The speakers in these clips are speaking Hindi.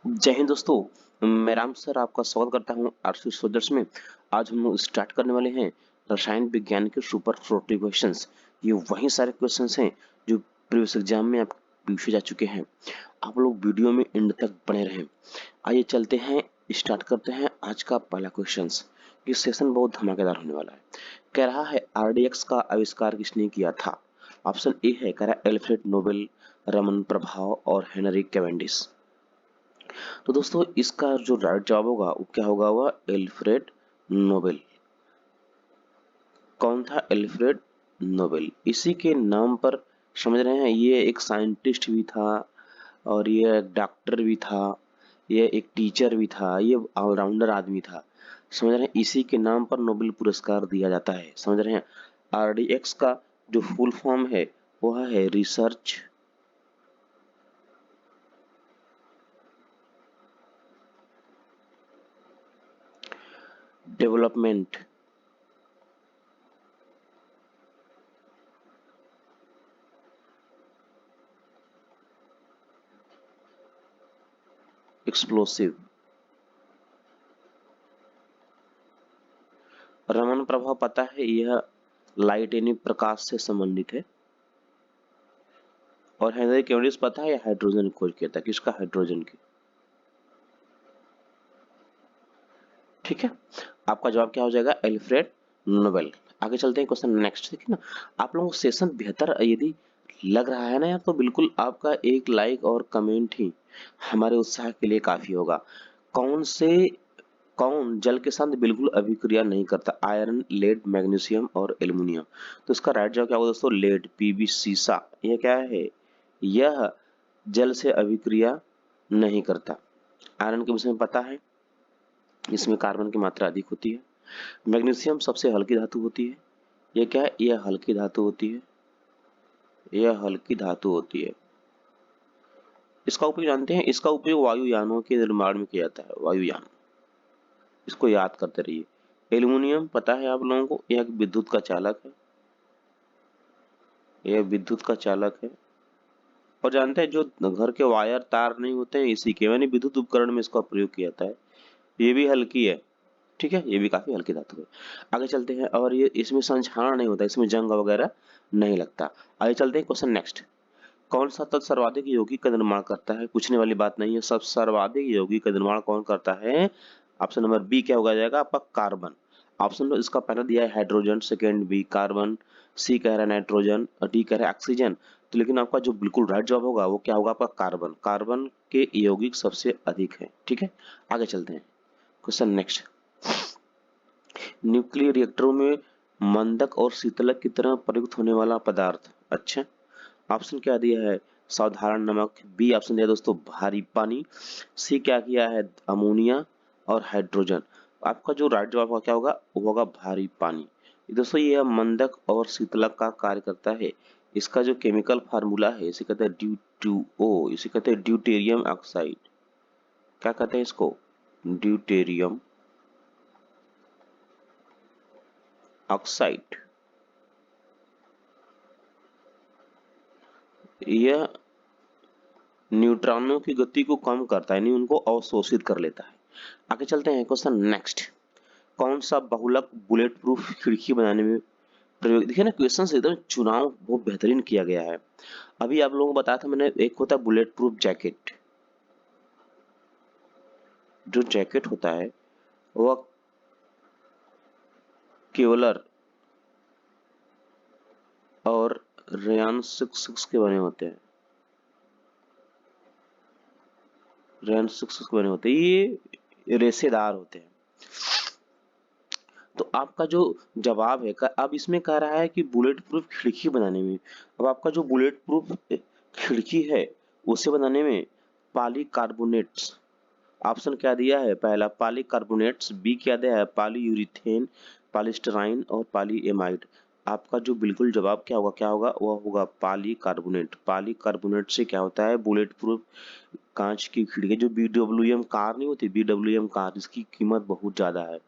जय हिंद दोस्तों। मैं राम सर आपका स्वागत करता हूं आरसी सोल्जर्स में। आज हम लोग स्टार्ट करने वाले हैं रसायन विज्ञान के सुपर 40 क्वेश्चंस। ये वही सारे क्वेश्चंस हैं जो प्रीवियस एग्जाम में आप पूछे जा चुके हैं। आप लोग वीडियो में एंड तक बने रहें। आइए चलते हैं, स्टार्ट करते हैं आज का पहला क्वेश्चंस। ये सेशन बहुत धमाकेदार होने वाला है। कह रहा है आरडीएक्स का आविष्कार किसने किया था। ऑप्शन ए है, कह रहा है एल्फ्रेड नोबेल, रमन प्रभाव और हेनरी कैवेंडिश। तो दोस्तों इसका जो राइट जवाब होगा वो क्या होगा, वह एल्फ्रेड नोबेल। कौन था एल्फ्रेड नोबेल? इसी के नाम पर समझ रहे हैं, ये एक साइंटिस्ट भी था और ये एक डॉक्टर भी था, ये एक टीचर भी था, ये ऑलराउंडर आदमी था। समझ रहे हैं, इसी के नाम पर नोबेल पुरस्कार दिया जाता है। समझ रहे हैं, आरडीएक्स का जो फुल फॉर्म है वह है रिसर्च डेवलपमेंट एक्सप्लोसिव। रमन प्रभाव पता है, यह लाइट यानी प्रकाश से संबंधित है। और हेनरी कैवेंडिश पता है, हाइड्रोजन खोज किया था। किसका? हाइड्रोजन की। ठीक है, आपका जवाब क्या हो जाएगा? Alfred Nobel. आगे चलते हैं क्वेश्चन नेक्स्ट। देखिए ना, आप लोगों को सेशन बेहतर यदि लग रहा है ना यार, तो बिल्कुल आपका एक लाइक और कमेंट ही हमारे उत्साह के लिए काफी होगा। कौन जल के साथ बिल्कुल अभिक्रिया नहीं करता? आयरन, लेड, मैग्नीशियम और एल्युमिनियम। तो इसका राइट जवाब क्या होगा दोस्तों? लेड, पीबी, सीसा। यह क्या है? यह जल से अभिक्रिया नहीं करता। आयरन के विषय में पता है, इसमें कार्बन की मात्रा अधिक होती है। मैग्नीशियम सबसे हल्की धातु होती है। यह क्या है? यह हल्की धातु होती है। यह हल्की धातु होती है। इसका उपयोग जानते हैं, इसका उपयोग वायुयानों के निर्माण में किया जाता है। वायुयान, इसको याद करते रहिए। एल्युमिनियम पता है आप लोगों को, यह विद्युत का चालक है। यह विद्युत का चालक है। और जानते हैं, जो घर के वायर तार नहीं होते हैं, इसी के यानी विद्युत उपकरण में इसका प्रयोग किया जाता है। ये भी हल्की है। ठीक है, ये भी काफी हल्की धातु है। आगे चलते हैं, और ये इसमें संक्षारण नहीं होता, इसमें जंग वगैरह नहीं लगता। आगे चलते हैं क्वेश्चन नेक्स्ट। कौन सा तत्व सर्वाधिक यौगिक का निर्माण करता है? पूछने वाली बात नहीं है, सब सर्वाधिक यौगिक का निर्माण कौन करता है? ऑप्शन नंबर बी क्या होगा जाएगा आपका? कार्बन। ऑप्शन इसका पहला दिया है हाइड्रोजन, सेकेंड बी कार्बन, सी कह रहा है नाइट्रोजन और डी कह रहा है ऑक्सीजन। तो लेकिन आपका जो बिल्कुल राइट जवाब होगा वो क्या होगा आपका? कार्बन। कार्बन के यौगिक सबसे अधिक है। ठीक है, आगे चलते हैं क्वेश्चन नेक्स्ट। न्यूक्लियर रिएक्टरों में मंदक और शीतलक की तरह प्रयुक्त होने वाला पदार्थ। अच्छा, ऑप्शन क्या दिया है? साधारण नमक। बी ऑप्शन दिया दोस्तों भारी पानी। सी क्या किया है? अमोनिया और हाइड्रोजन। आपका जो राइट जवाब होगा क्या होगा? वो होगा भारी पानी। दोस्तों ये मंदक और शीतलक का कार्य करता है। इसका जो केमिकल फार्मूला है, इसे कहते हैं ड्यूटूओ, इसे कहते हैं ड्यूटेरियम ऑक्साइड। क्या कहते हैं इसको? Deuterium oxide. यह न्यूट्रॉनों की गति को कम करता है, यानी उनको अवशोषित कर लेता है। आगे चलते हैं क्वेश्चन नेक्स्ट। कौन सा बहुलक बुलेट प्रूफ खिड़की बनाने में प्रयोग? देखिए ना, क्वेश्चन एकदम चुनाव बहुत बेहतरीन किया गया है। अभी आप लोगों को बताया था मैंने, एक होता है बुलेट प्रूफ जैकेट। जो जैकेट होता है वह केवलर और रेयान 66 के बने होते हैं। रेयान 66 के बने होते हैं, ये रेशेदार होते हैं। तो आपका जो जवाब है, अब इसमें कह रहा है कि बुलेट प्रूफ खिड़की बनाने में, अब आपका जो बुलेट प्रूफ खिड़की है उसे बनाने में पॉलीकार्बोनेट्स। ऑप्शन क्या दिया है? पहला पॉलीकार्बोनेट्स, बी क्या दिया है? पॉलीयूरिथेन, पॉलीस्टराइन और पॉलीएमाइड। आपका जो बिल्कुल जवाब क्या होगा, क्या होगा? वह होगा पॉलीकार्बोनेट। पॉलीकार्बोनेट से क्या होता है? बुलेट प्रूफ कांच की खिड़की। जो बीडब्ल्यूएम कार नहीं होती, बीडब्ल्यूएम कार, इसकी कीमत बहुत ज्यादा है,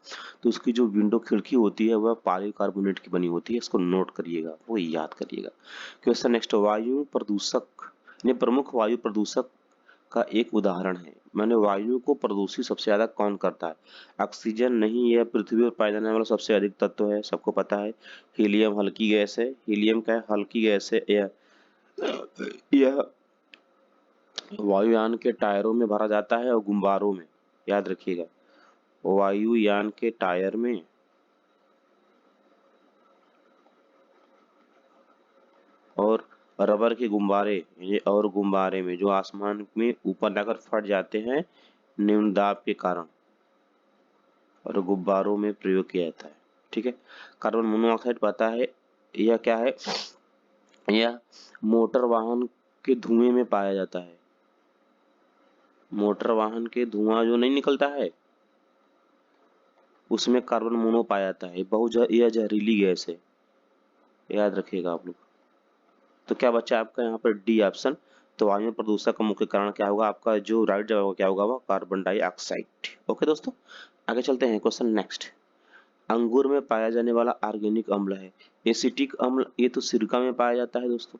तो उसकी जो विंडो खिड़की होती है वह पॉलीकार्बोनेट की बनी होती है। इसको नोट करिएगा, वो याद करिएगा। Question next. वायु प्रदूषक ने प्रमुख वायु प्रदूषक का एक उदाहरण है। माने वायु को प्रदूषित सबसे ज्यादा कौन करता है? ऑक्सीजन नहीं, यह पृथ्वी पर पाए जाने वाला सबसे अधिक तत्व है, सबको पता है। हीलियम हल्की गैस है। हीलियम क्या है? हल्की गैस है। यह वायुयान के टायरों में भरा जाता है और गुब्बारों में, याद रखिएगा, वायुयान के टायर में और रबर के गुब्बारे में जो आसमान में ऊपर जाकर फट जाते हैं न्यून दाब के कारण, और गुब्बारों में प्रयोग किया जाता है। ठीक है। कार्बन मोनोऑक्साइड पता है, यह क्या है? यह मोटर वाहन के धुएं में पाया जाता है। मोटर वाहन के धुआं जो नहीं निकलता है उसमें कार्बन मोनो पाया जाता है। यह जहरीली गैस है, याद रखिएगा आप लोग। तो क्या बच्चा आपका यहाँ पर डी ऑप्शन। तो वायु प्रदूषण का मुख्य कारण क्या होगा? आपका जो राइट जवाब होगा क्या होगा? वो कार्बन डाइऑक्साइड। ओके दोस्तों, आगे चलते हैं। Question next. अंगूर में पाया जाने वाला ऑर्गेनिक अम्ल है। एसिटिक अम्ल, ये तो सिरका में पाया जाता है दोस्तों।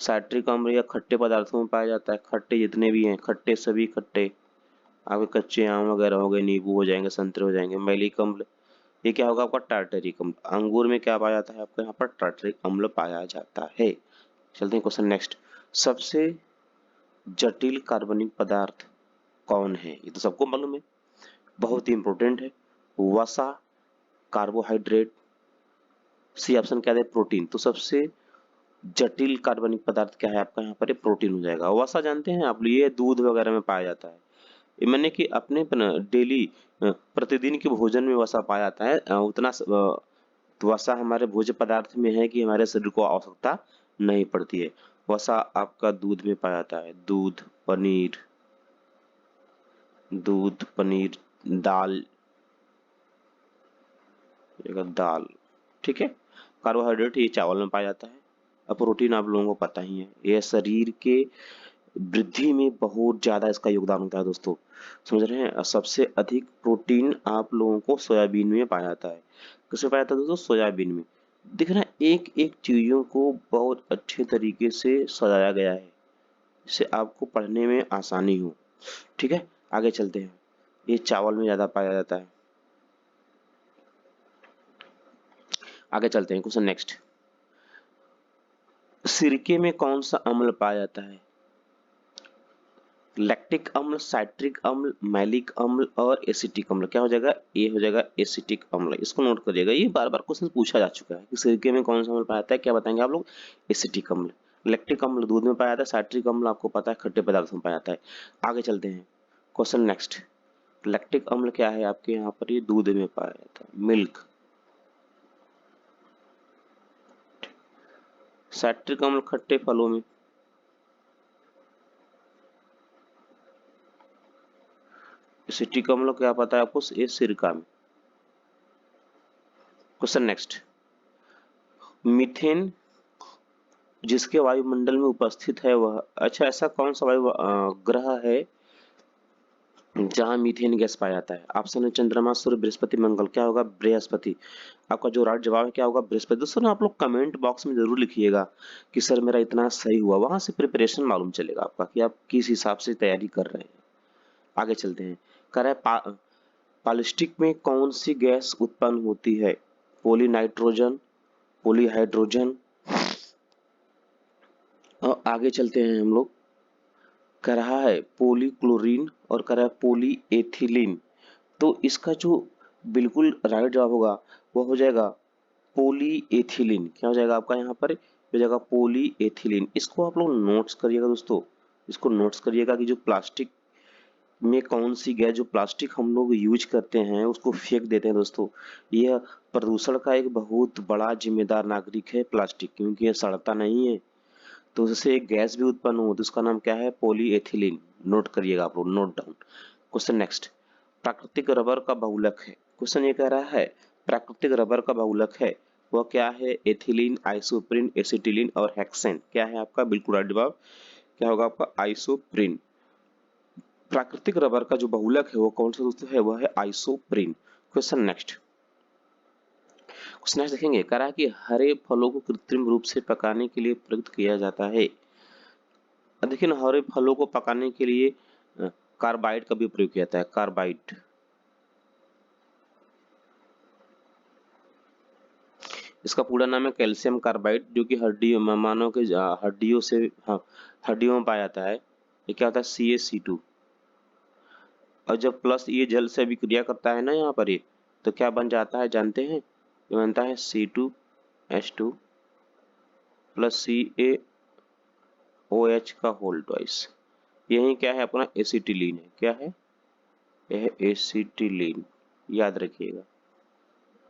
साइट्रिक अम्ल या खट्टे पदार्थों में पाया जाता है। खट्टे जितने भी हैं, खट्टे सभी खट्टे, आपके कच्चे आम वगैरह हो गए, नींबू हो जाएंगे, संतरे हो जाएंगे। मैलिक अम्ल, ये क्या होगा आपका? टार्टरिक अम्ल। अंगूर में क्या पाया जाता है आपका? यहाँ पर टार्टरिक अम्ल पाया जाता है। चलते हैं क्वेश्चन नेक्स्ट। सबसे जटिल कार्बनिक पदार्थ कौन है? ये तो सबको मालूम है, बहुत ही इंपॉर्टेंट है। वसा, कार्बोहाइड्रेट, सी ऑप्शन क्या है? प्रोटीन। तो सबसे जटिल कार्बनिक पदार्थ क्या है आपका? यहाँ पर प्रोटीन हो जाएगा। वसा जानते हैं आप, ये दूध वगैरह में पाया जाता है। ये मैंने कि अपने डेली प्रतिदिन के भोजन में वसा पाया जाता है। उतना वसा हमारे भोज्य पदार्थ में है कि हमारे शरीर को आवश्यकता नहीं पड़ती है। वसा आपका दूध में पाया जाता है। दूध, पनीर, दाल, दाल। ठीक है। कार्बोहाइड्रेट ये चावल में पाया जाता है। अब प्रोटीन आप लोगों को पता ही है, यह शरीर के वृद्धि में बहुत ज्यादा इसका योगदान होता है दोस्तों, समझ रहे हैं। सबसे अधिक प्रोटीन आप लोगों को सोयाबीन में पाया जाता है। किसमें पाया जाता है दोस्तों? सोयाबीन में। दिख रहा है, एक एक चीजों को बहुत अच्छे तरीके से सजाया गया है, इससे आपको पढ़ने में आसानी हो। ठीक है, आगे चलते हैं। ये चावल में ज्यादा पाया जाता है। आगे चलते हैं, क्वेश्चन नेक्स्ट। सिरके में कौन सा अम्ल पाया जाता है? लैक्टिक अम्ल, साइट्रिक अम्ल, मैलिक अम्ल और एसिटिक अम्ल। क्या हो जाएगा? ये हो जाएगा एसिटिक अम्ल। इसको नोट करिएगा, ये बार बार क्वेश्चन पूछा जा चुका है कि सिरके में कौन सा अम्ल पाया जाता है। क्या बताएंगे आप लोग? एसिटिक अम्ल। लैक्टिक अम्ल दूध में पाया जाता है। साइट्रिक अम्ल आपको पता है खट्टे पदार्थों में पाया जाता है। आगे चलते हैं, क्वेश्चन नेक्स्ट। लैक्टिक अम्ल क्या है आपके यहाँ पर? ये दूध में पाया जाता है, मिल्क। साइट्रिक अम्ल खट्टे फलों में। एसिटिक अम्ल क्या पता है आपको? ये सिरका में। Question next. मीथेन जिसके वायुमंडल में उपस्थित है वह, अच्छा, ऐसा कौन सा ग्रह है जहां मीथेन गैस पाया जाता है? ऑप्शन है चंद्रमा, सूर्य, बृहस्पति, मंगल। क्या होगा? बृहस्पति। आपका जो राइट जवाब है क्या होगा? बृहस्पति। दोस्तों ना आप लोग कमेंट बॉक्स में जरूर लिखिएगा कि सर मेरा इतना सही हुआ, वहां से प्रिपरेशन मालूम चलेगा आपका कि आप किस हिसाब से तैयारी कर रहे हैं। आगे चलते हैं। कह रहा है पॉलिस्टिक में कौन सी गैस उत्पन्न होती है? पोली नाइट्रोजन, पोली हाइड्रोजन। और आगे चलते हैं हम लोग। कह रहा है पोलीक्लोरीन और कह रहा है पोली एथिलीन। तो इसका जो बिल्कुल राइट जवाब होगा वो हो जाएगा पोली एथिलीन। क्या हो जाएगा आपका यहाँ पर? हो जाएगा पोली एथिलीन। इसको आप लोग नोट्स करिएगा दोस्तों, इसको नोट्स करिएगा कि जो प्लास्टिक में कौन सी गैस, जो प्लास्टिक हम लोग यूज करते हैं उसको फेंक देते हैं दोस्तों, यह प्रदूषण का एक बहुत बड़ा जिम्मेदार नागरिक है प्लास्टिक, क्योंकि यह सड़ता नहीं है। तो उससे एक गैस भी उत्पन्न हो, तो उसका नाम क्या है? पॉलीएथिलीन। नोट करिएगा आप लोग, नोट डाउन। Question next. प्राकृतिक रबर का बहुलक है। क्वेश्चन ये कह रहा है प्राकृतिक रबर का बहुलक है, वह क्या है? एथिलीन, आइसोप्रीन, एसिटिलीन और हेक्सेन। क्या है आपका? बिल्कुल राइट जवाब क्या होगा आपका? आइसोप्रीन। प्राकृतिक रबर का जो बहुलक है वो कौन सा दोस्तों है? वह है isoprene. Question next. Question next देखेंगे। कह रहा है कि हरे फलों को कृत्रिम रूप से पकाने के लिए प्रयुक्त किया जाता है। देखिए ना, हरे फलों को पकाने के लिए कार्बाइड का भी प्रयोग किया जाता है, कार्बाइड। इसका पूरा नाम है कैल्शियम कार्बाइड, जो कि हड्डी मानव के हड्डियों से, हाँ, हड्डियों में पाया जाता है। ये क्या होता है, CaC2। और जब प्लस ये जल से अभिक्रिया करता है ना यहाँ पर ये, तो क्या बन जाता है जानते हैं? ये बनता है C2H2 प्लस CaOH का होल ट्वाइस। यही क्या है, अपना एसिटिलीन है। क्या है? यह एसिटिलीन, याद रखिएगा,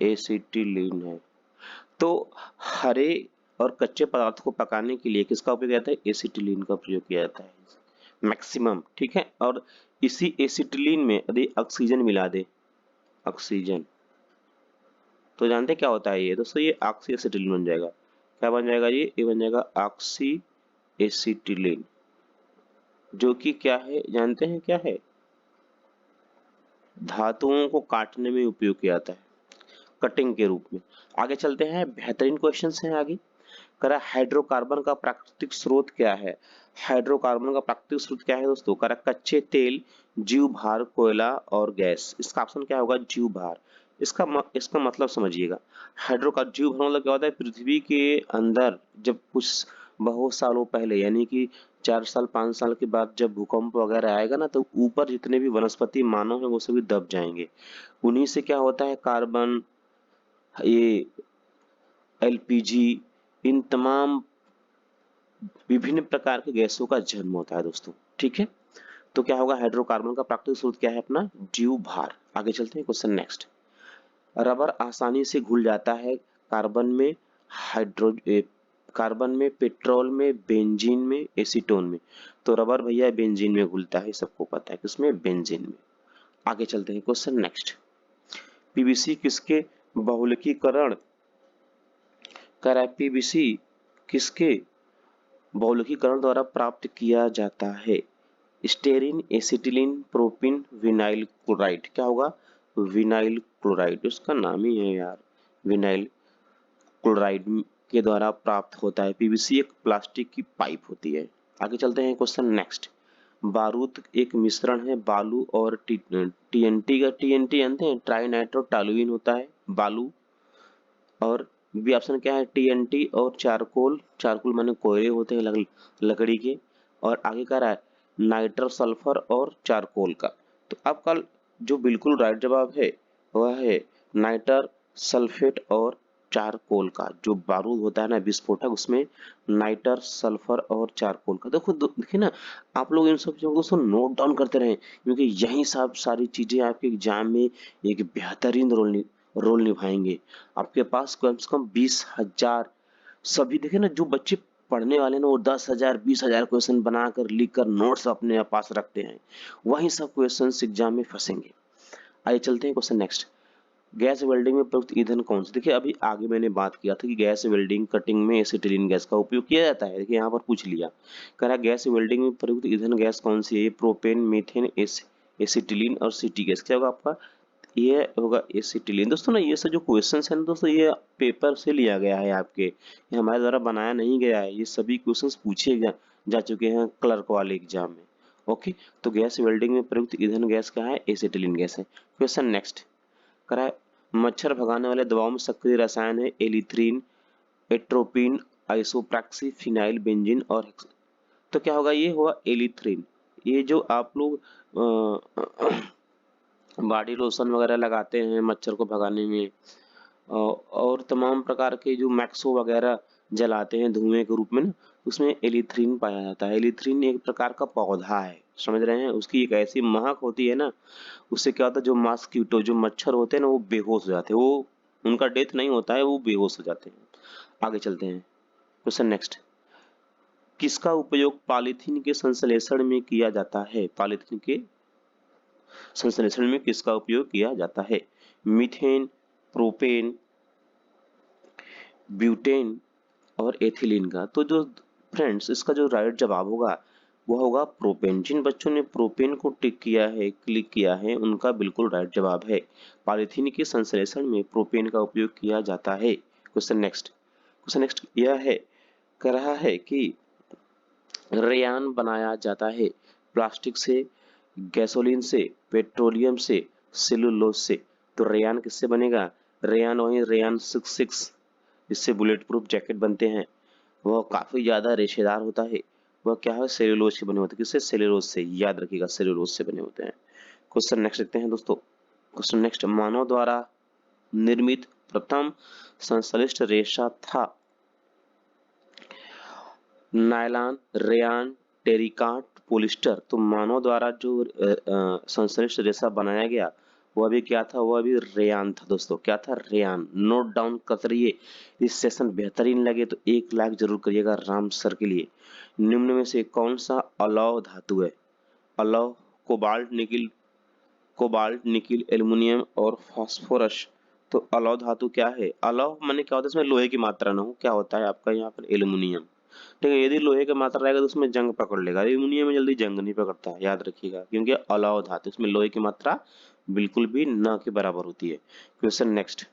एसिटिलीन है। तो हरे और कच्चे पदार्थ को पकाने के लिए किसका उपयोग किया जाता है? एसिटिलीन का प्रयोग किया जाता है मैक्सिमम, ठीक है। और इसी एसिटिलीन में यदि ऑक्सीजन मिला दे, ऑक्सीजन, तो जानते हैं क्या होता है ये दोस्तों? ये ऑक्सी एसिटिलीन बन जाएगा। क्या बन जाएगा ये बन जाएगा ऑक्सी एसिटिलीन, जो कि क्या है जानते हैं? क्या है? धातुओं को काटने में उपयोग किया जाता है, कटिंग के रूप में। आगे चलते हैं, बेहतरीन क्वेश्चंस हैं आगे। करा हाइड्रोकार्बन का प्राकृतिक स्रोत क्या है? हाइड्रोकार्बन का प्राकृतिक स्रोत क्या है दोस्तों? करा कच्चे तेल, जीव भार, कोयला और गैस। इसका ऑप्शन क्या होगा? जीव भार। इसका मतलब समझिएगा। हाइड्रोकार्बन जीव भार मतलब क्या होता है? पृथ्वी के अंदर जब कुछ बहुत सालों पहले, यानी कि 4 साल 5 साल के बाद जब भूकंप वगैरह आएगा ना, तो ऊपर जितने भी वनस्पति मानव है वो सभी दब जाएंगे। उन्हीं से क्या होता है, कार्बन, ये LPG, इन तमाम विभिन्न प्रकार के गैसों का जन्म होता है दोस्तों, ठीक है। तो क्या होगा, हाइड्रोकार्बन का प्राकृतिक स्रोत क्या है? अपना जीव भार। आगे चलते हैं, क्वेश्चन नेक्स्ट। रबर आसानी से घुल जाता है कार्बन में, कार्बन में, पेट्रोल में, बेंजीन में, एसीटोन में। तो रबर भैया बेंजीन में घुलता है, सबको पता है, किसमें? बेंजीन में। आगे चलते हैं, क्वेश्चन नेक्स्ट। पीवीसी किसके बहुलकीकरण, कर है पीवीसी किसके बहुलकीकरण द्वारा प्राप्त किया जाता है? Styrene, acetylene, propyne, vinyl chloride. क्या होगा? विनाइल क्लोराइड, उसका नाम ही है यार, विनाइल क्लोराइड के द्वारा प्राप्त होता है। पीवीसी एक प्लास्टिक की पाइप होती है। आगे चलते हैं, क्वेश्चन नेक्स्ट। बारूद एक मिश्रण है बालू और टीएनटी का। टीएनटी जानते हैं, ट्राई नाइट्रो टॉलुइन होता है बालू। और बी ऑप्शन क्या है? टीएनटी और चारकोल। चारकोल माने कोयले होते हैं लकड़ी के। और आगे का रहा है नाइट्रस सल्फर और चारकोल का। तो आपका जो बिल्कुल राइट जवाब है वह है नाइटर सल्फेट और चारकोल का। जो बारूद होता है ना विस्फोटक, उसमें नाइटर सल्फर और चारकोल का। देखो देखिए ना, आप लोग इन सब चीजों को नोट डाउन करते रहें, क्योंकि यही सब सारी चीजें आपके एग्जाम में एक बेहतरीन रोल निभाएंगे। आपके पास कम से कम 20,000, सभी देखे ना, जो बच्चे पढ़ने वाले ना वो 10,000 20,000 क्वेश्चन बनाकर लिख कर नोट्स अपने पास रखते हैं, वही सब क्वेश्चन एग्जाम में फंसेंगे। आइए चलते हैं क्वेश्चन नेक्स्ट। गैस वेल्डिंग में प्रयुक्त ईंधन कौन सा? देखिए अभी आगे मैंने बात किया था कि गैस वेल्डिंग कटिंग में एसिटिलीन गैस का उपयोग किया जाता है। देखिए यहाँ पर पूछ लिया, कह रहा गैस वेल्डिंग में प्रयुक्त ईंधन गैस कौन सी है? प्रोपेन, मीथेन, एसिटिलीन और सिटी गैस। क्या होगा आपका? ये होगा एसिटिलीन। दोस्तों ना, ये सब जो क्वेश्चंस हैं ना दोस्तों, ये पेपर से लिया गया है आपके, ये हमारे द्वारा बनाया नहीं गया है। ये सभी क्वेश्चंस पूछे जा चुके हैं क्लर्क वाले एग्जाम में। ओके, तो गैस वेल्डिंग में प्रयुक्त ईंधन गैस क्या है? एसिटिलीन गैस है। क्वेश्चन नेक्स्ट करा है, मच्छर भगाने वाले दवाओं में सक्रिय रसायन है एलिथ्रीन, एट्रोपिन, आइसोप्रैक्सी, फिनाइल बेंजीन और तो क्या होगा? ये हुआ एलिथ्रीन। ये जो आप लोग बॉडी लोशन वगैरह लगाते हैं मच्छर को भगाने में, और तमाम प्रकार के जो मैक्सो वगैरह जलाते हैं धुएं के रूप में ना, उसमें एलिथ्रीन पाया जाता है। एलिथ्रीन एक प्रकार का पौधा है, समझ रहे हैं? उसकी एक ऐसी महक होती है ना, उससे क्या होता है, जो मॉस्किटो, जो मच्छर होते हैं ना, वो बेहोश हो जाते हैं। वो उनका डेथ नहीं होता है, वो बेहोश हो जाते हैं। आगे चलते हैं, क्वेश्चन नेक्स्ट। किसका उपयोग पॉलीथीन के संश्लेषण में किया जाता है? पॉलीथीन के संश्लेषण में किसका उपयोग किया जाता है? मीथेन, प्रोपेन, ब्यूटेन और एथिलीन का। तो जो फ्रेंड्स, इसका जो राइट जवाब होगा वो होगा प्रोपेन। जिन बच्चों ने प्रोपेन को टिक किया है, क्लिक किया है, उनका बिल्कुल राइट जवाब है। पॉलीथीन के संश्लेषण में प्रोपेन का उपयोग किया जाता है। क्वेश्चन नेक्स्ट यह है, कह रहा है कि रेयान बनाया जाता है प्लास्टिक से, गैसोलीन से, पेट्रोलियम से, सेलुलोज से। तो रेयान किससे बनेगा? रेयान वही रेयान 66 जिससे बुलेट प्रूफ जैकेट बनते हैं, वह काफी ज्यादा रेशेदार होता है। वह क्या है? सेलुलोज के बने होते हैं। किससे? सेलुलोज से। याद रखिएगा, सेलुलोज से बने होते हैं। क्वेश्चन नेक्स्ट देखते हैं दोस्तों। क्वेश्चन नेक्स्ट, मानव द्वारा निर्मित प्रथम संश्लिष्ट रेशा था नायलॉन, रेयान, टेरिकॉट, पॉलिस्टर। तो मानव द्वारा जो संश्लिष्ट रेशा बनाया गया वह भी क्या था? वह भी रेयान था दोस्तों। क्या था? रेयान। नोट डाउन करते रहिए। इस सेशन बेहतरीन लगे तो 1 लाख जरूर करिएगा राम सर के लिए। निम्न में से कौन सा अलौह धातु है? अलौह, कोबाल्ट, निकिल, एल्युमिनियम और फास्फोरस। तो अलौह धातु क्या है? अलौह माने क्या होता है? इसमें लोहे की मात्रा ना हो, क्या होता है आपका यहाँ पर? एल्युमिनियम। ठीक है, यदि लोहे का मात्रा रहेगा तो उसमें जंग पकड़ लेगा। एल्युमिनियम में जल्दी जंग नहीं पकड़ता है, याद रखिएगा, क्योंकि अलौह धातु, इसमें लोहे की मात्रा बिल्कुल भी न के बराबर होती है। क्वेश्चन नेक्स्ट,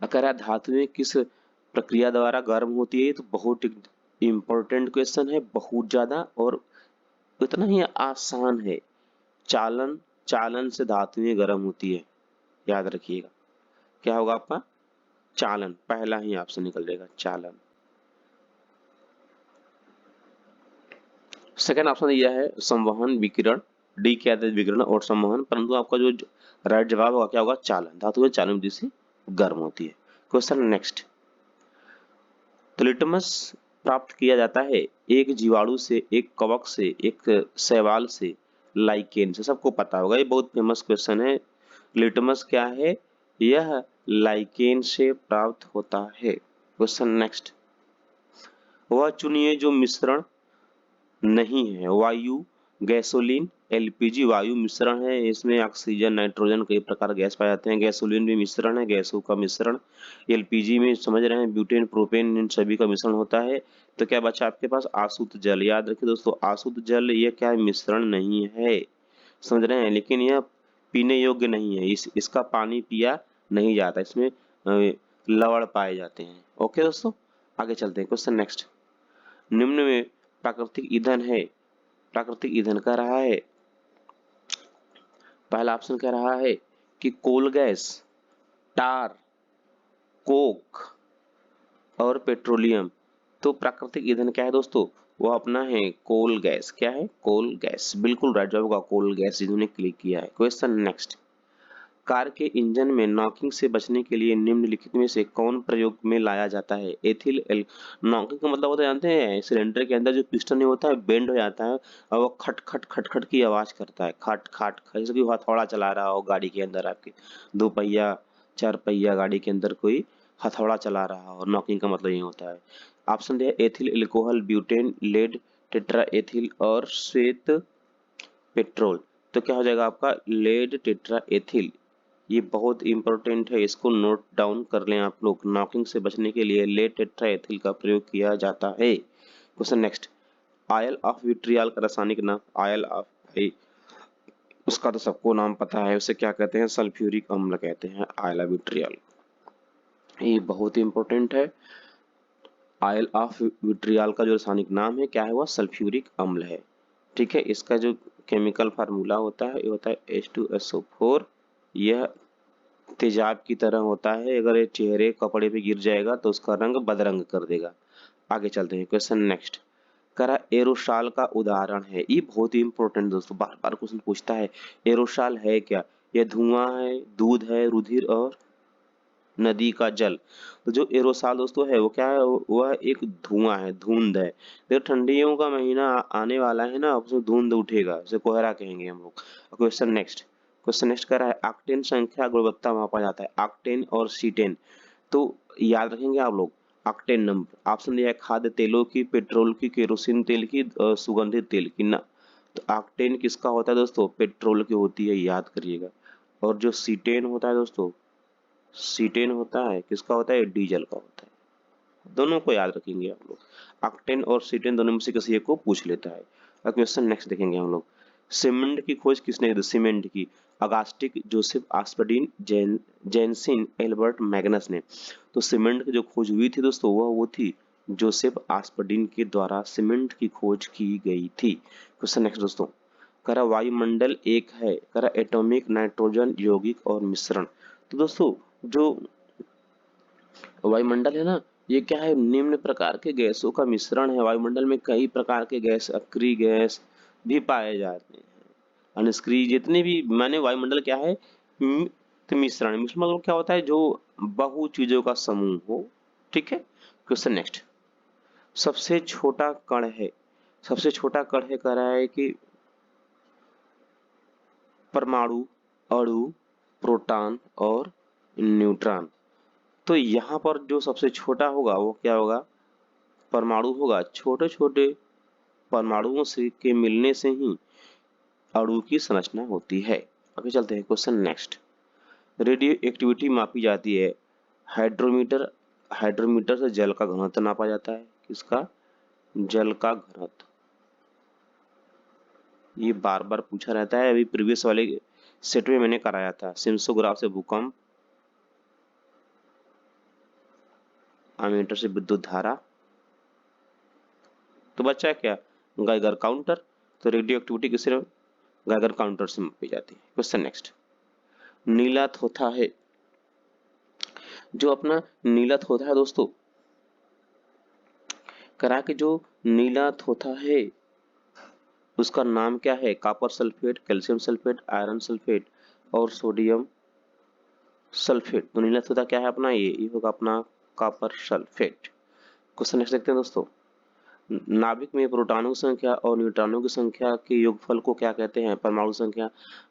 अगर धातुएं किस प्रक्रिया द्वारा गर्म होती है? तो बहुत इंपॉर्टेंट क्वेश्चन है, बहुत ज्यादा, और इतना ही आसान है। चालन, चालन से धातुएं गर्म होती है, याद रखिएगा। क्या होगा आपका? चालन। पहला ही आपसे निकल जाएगा, चालन। सेकंड ऑप्शन दिया है संवहन, विकिरण। डी क्या है? विकिरण और संवहन। परंतु आपका जो राइट जवाब होगा क्या होगा? चालन। धातुएं चालन विधि से गर्म होती है। क्वेश्चन नेक्स्ट, तो लिटमस प्राप्त किया जाता है एक जीवाणु से, एक कवक से, एक शैवाल से, लाइकेन से। सबको पता होगा, ये बहुत फेमस क्वेश्चन है। लिटमस क्या है? यह लाइकेन से प्राप्त होता है। क्वेश्चन नेक्स्ट, वह चुनिए जो मिश्रण नहीं है। वायु, गैसोलीन, एलपीजी। वायु मिश्रण है, इसमें ऑक्सीजन, नाइट्रोजन कई प्रकार गैस पाए जाते हैं। गैसोलीन भी मिश्रण है, गैसों का मिश्रण। एलपीजी में समझ रहे हैं ब्यूटेन, प्रोपेन, इन सभी का मिश्रण होता है। तो क्या बचा आपके पास? आसुत जल। याद रखिए दोस्तों, आसुत जल ये क्या है? मिश्रण नहीं है, समझ रहे हैं, लेकिन यह पीने योग्य नहीं है। इसका पानी पिया नहीं जाता, इसमें लवण पाए जाते हैं। ओके दोस्तों, आगे चलते हैं। क्वेश्चन नेक्स्ट, निम्न में प्राकृतिक ईंधन है। प्राकृतिक ईंधन कह रहा है, पहला ऑप्शन कह रहा है कि कोल गैस, टार, कोक और पेट्रोलियम। तो प्राकृतिक ईंधन क्या है दोस्तों? वो अपना है कोल गैस। क्या है? कोल गैस। बिल्कुल राइट जवाब होगा कोल गैस, जिन्होंने क्लिक किया है। क्वेश्चन नेक्स्ट, कार के इंजन में नॉकिंग से बचने के लिए निम्नलिखित में से कौन प्रयोग में लाया जाता है? Ethyl L. नॉकिंग का मतलब होता है, जानते हैं, सिलेंडर के अंदर जो पिस्टन होता है बेंड हो जाता है और वो खट खट खट खट की आवाज करता है, खट खट खट, जैसे कि हथौड़ा चला रहा हो गाड़ी के अंदर आपके, 2 पहिया 4 पहिया गाड़ी के अंदर कोई हथौड़ा चला रहा हो। नॉकिंग का मतलब ये होता है। ऑप्शन दिया ethyl alcohol, butane, lead, tetra ethyl और श्वेत पेट्रोल। तो क्या हो जाएगा आपका? Lead tetra ethyl. ये बहुत इंपॉर्टेंट है, इसको नोट डाउन कर लें आप लोग। नॉकिंग से बचने के लिए लेड टेट्रा एथिल का प्रयोग किया जाता है। Question next, oil of vitriol का रासायनिक नाम। आयल ऑफ, भाई उसका तो सबको नाम पता है, उसे क्या कहते हैं? सल्फ्यूरिक अम्ल कहते हैं, आयल ऑफ विट्रियल। ये बहुत इंपॉर्टेंट है। आयल ऑफ विट्रियल का जो रासायनिक नाम है क्या है? वह सल्फ्यूरिक अम्ल है। ठीक है, इसका जो केमिकल फार्मूला होता है ये होता है H2SO4। यह तेजाब की तरह होता है, अगर ये चेहरे कपड़े पे गिर जाएगा तो उसका रंग बदरंग कर देगा। आगे चलते हैं। क्वेश्चन नेक्स्ट, करा एरोसॉल का उदाहरण है। ये बहुत ही इंपॉर्टेंट दोस्तों, बार बार क्वेश्चन पूछता है। एरोसॉल है क्या? यह धुआं है, दूध है, रुधिर और नदी का जल। तो जो एरोसॉल दोस्तों है वो क्या है? वह एक धुआं है, धुंध है। देखो ठंडियों का महीना आने वाला है ना, उसमें धुंध उठेगा, उसे कोहरा कहेंगे हम लोग। क्वेश्चन नेक्स्ट, क्वेश्चन नेक्स्ट कर रहा है ऑक्टेन संख्या गुणवत्ता मापा जाता है। ऑक्टेन और सीटेन, तो याद रखेंगे आप लोग। ऑक्टेन नंबर, ऑप्शन दिया है खाद्य तेलों की, पेट्रोल की, केरोसिन तेल की, सुगंधित तेल की ना। तो ऑक्टेन किसका होता है दोस्तों? पेट्रोल की होती है, याद करिएगा। और जो सीटेन होता है दोस्तों, सीटेन होता है किसका होता है? डीजल का होता है। दोनों को याद रखेंगे आप लोग। ऑक्टेन और सीटेन दोनों में से किसी एक को पूछ लेता है। अब क्वेश्चन नेक्स्ट देखेंगे हम लोग। सीमेंट की खोज किसने की थी? सीमेंट की अगास्टिक, जोसेफ आस्पर्डिन, जेनसिन, एल्बर्ट मैग्नस ने। तो सीमेंट की जो खोज हुई थी दोस्तों वो थी जोसेफ आस्पर्डिन के द्वारा सीमेंट की खोज की गई थी। क्वेश्चन नेक्स्ट दोस्तों, कह रहा वायुमंडल एक है, कह रहा एटॉमिक, नाइट्रोजन, यौगिक और मिश्रण। तो दोस्तों जो वायुमंडल है ना, ये क्या है, निम्न प्रकार के गैसों का मिश्रण है। वायुमंडल में कई प्रकार के गैस, अक्रिय गैस भी पाए जाते हैं, अनिष्क्रिय जितने भी, माने वायुमंडल क्या है, तो मिश्रण। मिश्रण मतलब क्या होता है, जो बहु चीजों का समूह हो। ठीक है। क्वेश्चन नेक्स्ट, सबसे छोटा कण है, सबसे छोटा कण है, कह रहा है कि परमाणु, अणु, प्रोटॉन और न्यूट्रॉन। तो यहाँ पर जो सबसे छोटा होगा वो क्या होगा, परमाणु होगा। छोटे छोटे परमाणुओं से के मिलने से ही अणु की संरचना होती है। आगे चलते हैं। क्वेश्चन नेक्स्ट, रेडियो एक्टिविटी मापी जाती है। हाइड्रोमीटर, हाइड्रोमीटर से जल का घनत्व नापा जाता है। किसका, जल का घनत्व। ये बार बार पूछा रहता है, अभी प्रीवियस वाले सेट में मैंने कराया था। सिम्सोग्राफ से भूकंप, एमीटर से विद्युत धारा, तो बच्चा क्या, गाइगर काउंटर। तो रेडियो एक्टिविटी किससे, गाइगर काउंटर से मापी जाती है। क्वेश्चन नेक्स्ट, नीला थोथा है, जो अपना नीला थोथा है दोस्तों, करा के जो नीला थोथा है उसका नाम क्या है, copper sulphate, calcium sulphate, iron sulphate और सोडियम सल्फेट। तो नीला थोथा क्या है अपना, ये होगा अपना कॉपर सल्फेट। क्वेश्चन नेक्स्ट देखते हैं दोस्तों, नाभिक में प्रोटॉनों की संख्या और न्यूट्रॉनों की संख्या के योगफल को क्या कहते हैं, परमाणु संख्या,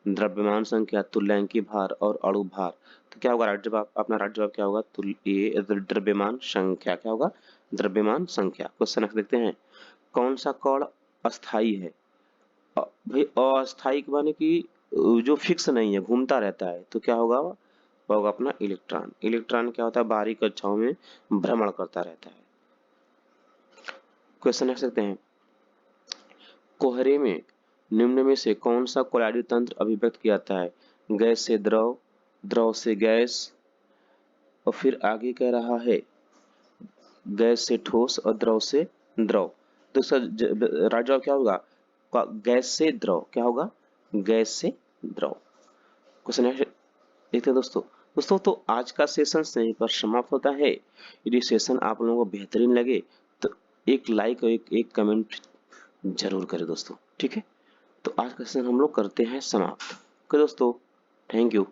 द्रव्यमान संख्या, तुल्यांकी भार और अणु भार। तो क्या होगा राइट जवाब, अपना राइट जवाब क्या होगा, ये द्रव्यमान संख्या, क्या होगा, द्रव्यमान संख्या। क्वेश्चन नेक्स्ट देखते हैं, कौन सा कण अस्थाई है। भाई अस्थाई के माने कि जो फिक्स नहीं है, घूमता रहता है, तो क्या होगा, वो होगा अपना इलेक्ट्रॉन। इलेक्ट्रॉन क्या होता है, बाहरी कक्षाओं में भ्रमण करता रहता है। क्वेश्चन देख सकते हैं, कोहरे में निम्न में से कौन सा कोलाइडल तंत्र अभिव्यक्त किया जाता है, गैस से द्रव, द्रव से गैस, और फिर आगे कह रहा है गैस से ठोस और द्रव से द्रव। तो सर राइट जवाब क्या होगा, गैस से द्रव, क्या होगा, गैस से द्रव। क्वेश्चन देखते हैं दोस्तों। दोस्तों तो आज का सेशन यहीं पर समाप्त होता है। यदि सेशन आप लोगों को बेहतरीन लगे तो एक लाइक और एक कमेंट जरूर करें दोस्तों। ठीक है, तो आज का सेशन हम लोग करते हैं समाप्त। ओके दोस्तों, थैंक यू।